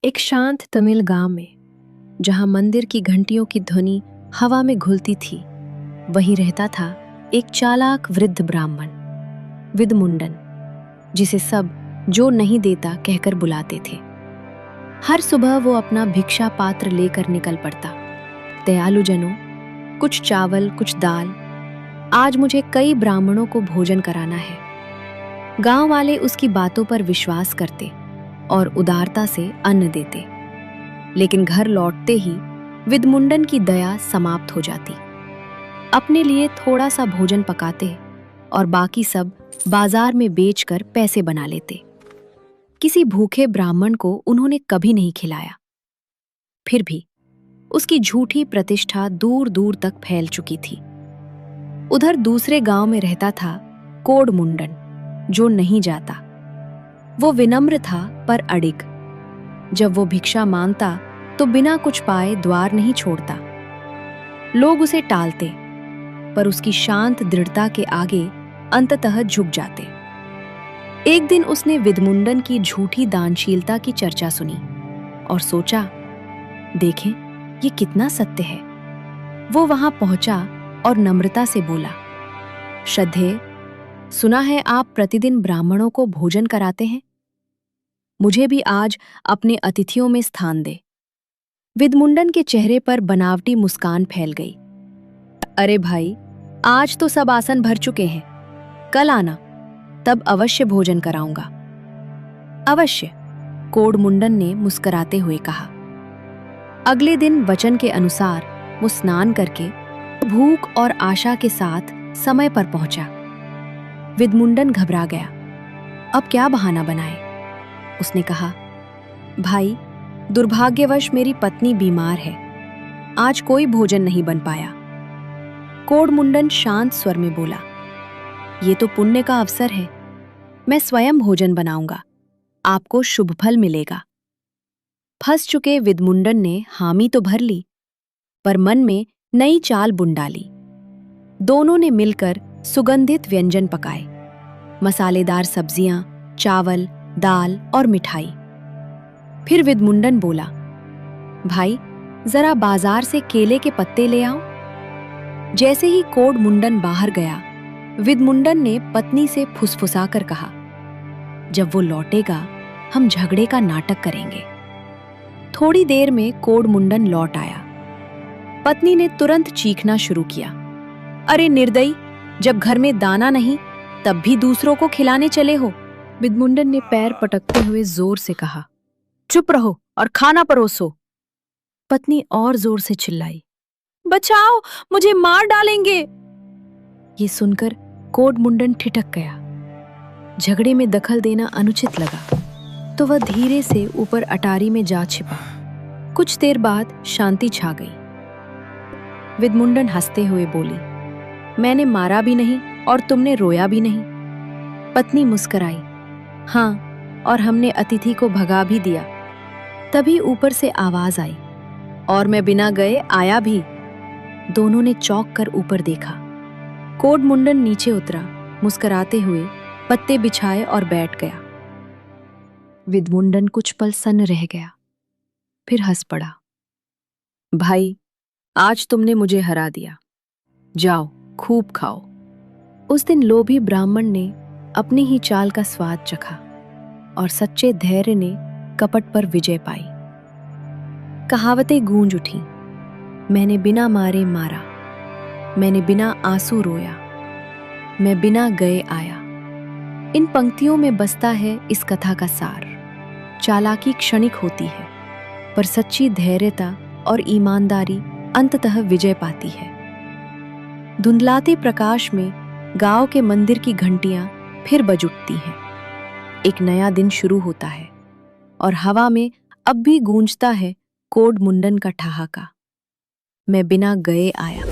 एक शांत तमिल गांव में जहां मंदिर की घंटियों की ध्वनि हवा में घुलती थी, वहीं रहता था एक चालाक वृद्ध ब्राह्मण विदमुंडन, जिसे सब जो नहीं देता कहकर बुलाते थे। हर सुबह वो अपना भिक्षा पात्र लेकर निकल पड़ता। दयालु जनों, कुछ चावल, कुछ दाल, आज मुझे कई ब्राह्मणों को भोजन कराना है। गांव वाले उसकी बातों पर विश्वास करते और उदारता से अन्न देते। लेकिन घर लौटते ही विदमुंडन की दया समाप्त हो जाती। अपने लिए थोड़ा सा भोजन पकाते और बाकी सब बाजार में बेचकर पैसे बना लेते। किसी भूखे ब्राह्मण को उन्होंने कभी नहीं खिलाया। फिर भी उसकी झूठी प्रतिष्ठा दूर दूर तक फैल चुकी थी। उधर दूसरे गांव में रहता था कोडमुंडन, जो नहीं जाता। वो विनम्र था पर अडिग। जब वो भिक्षा मांगता तो बिना कुछ पाए द्वार नहीं छोड़ता। लोग उसे टालते, पर उसकी शांत दृढ़ता के आगे अंततः झुक जाते। एक दिन उसने विदमुंडन की झूठी दानशीलता की चर्चा सुनी और सोचा, देखें ये कितना सत्य है। वो वहां पहुंचा और नम्रता से बोला, श्रद्धेय, सुना है आप प्रतिदिन ब्राह्मणों को भोजन कराते हैं। मुझे भी आज अपने अतिथियों में स्थान दे। विदमुंडन के चेहरे पर बनावटी मुस्कान फैल गई। अरे भाई, आज तो सब आसन भर चुके हैं, कल आना, तब अवश्य भोजन कराऊंगा। अवश्य, कोडमुंडन ने मुस्कुराते हुए कहा। अगले दिन वचन के अनुसार वो स्नान करके भूख और आशा के साथ समय पर पहुंचा। विदमुंडन घबरा गया। अब क्या बहाना बनाए? उसने कहा, भाई, दुर्भाग्यवश मेरी पत्नी बीमार है, आज कोई भोजन नहीं बन पाया। कोडमुंडन शांत स्वर में बोला, ये तो पुण्य का अवसर है, मैं स्वयं भोजन बनाऊंगा, आपको शुभ फल मिलेगा। फंस चुके विदमुंडन ने हामी तो भर ली, पर मन में नई चाल बुन डाली। दोनों ने मिलकर सुगंधित व्यंजन पकाए, मसालेदार सब्जियां, चावल, दाल और मिठाई। फिर विदमुंडन बोला, भाई, जरा बाजार से केले के पत्ते ले आओ। जैसे ही कोडमुंडन बाहर गया, विदमुंडन ने पत्नी से फुसफुसाकर कहा, जब वो लौटेगा हम झगड़े का नाटक करेंगे। थोड़ी देर में कोडमुंडन लौट आया। पत्नी ने तुरंत चीखना शुरू किया, अरे निर्दयी, जब घर में दाना नहीं तब भी दूसरों को खिलाने चले हो। विदमुंडन ने पैर पटकते हुए जोर से कहा, चुप रहो और खाना परोसो। पत्नी और जोर से चिल्लाई, बचाओ, मुझे मार डालेंगे। ये सुनकर कोडमुंडन ठिठक गया। झगड़े में दखल देना अनुचित लगा तो वह धीरे से ऊपर अटारी में जा छिपा। कुछ देर बाद शांति छा गई। विदमुंडन हंसते हुए बोली, मैंने मारा भी नहीं और तुमने रोया भी नहीं। पत्नी मुस्कुराई, हाँ, और हमने अतिथि को भगा भी दिया। तभी ऊपर से आवाज आई, और मैं बिना गए आया भी। दोनों ने चौंक कर ऊपर देखा। कोडमुंडन नीचे उतरा, मुस्कुराते हुए पत्ते बिछाए और बैठ गया। विदमुंडन कुछ पल सन्न रह गया, फिर हंस पड़ा। भाई, आज तुमने मुझे हरा दिया, जाओ खूब खाओ। उस दिन लोभी ब्राह्मण ने अपनी ही चाल का स्वाद चखा और सच्चे धैर्य ने कपट पर विजय पाई। कहावतें गूंज उठी, मैंने बिना मारे मारा, मैंने बिना आंसू रोया, मैं बिना गए आया। इन पंक्तियों में बसता है इस कथा का सार। चालाकी क्षणिक होती है, पर सच्ची धैर्यता और ईमानदारी अंततः विजय पाती है। धुंधलाते प्रकाश में गांव के मंदिर की घंटियां फिर बज उठती हैं। एक नया दिन शुरू होता है और हवा में अब भी गूंजता है कोडमुंडन का ठहाका, मैं बिना गए आया।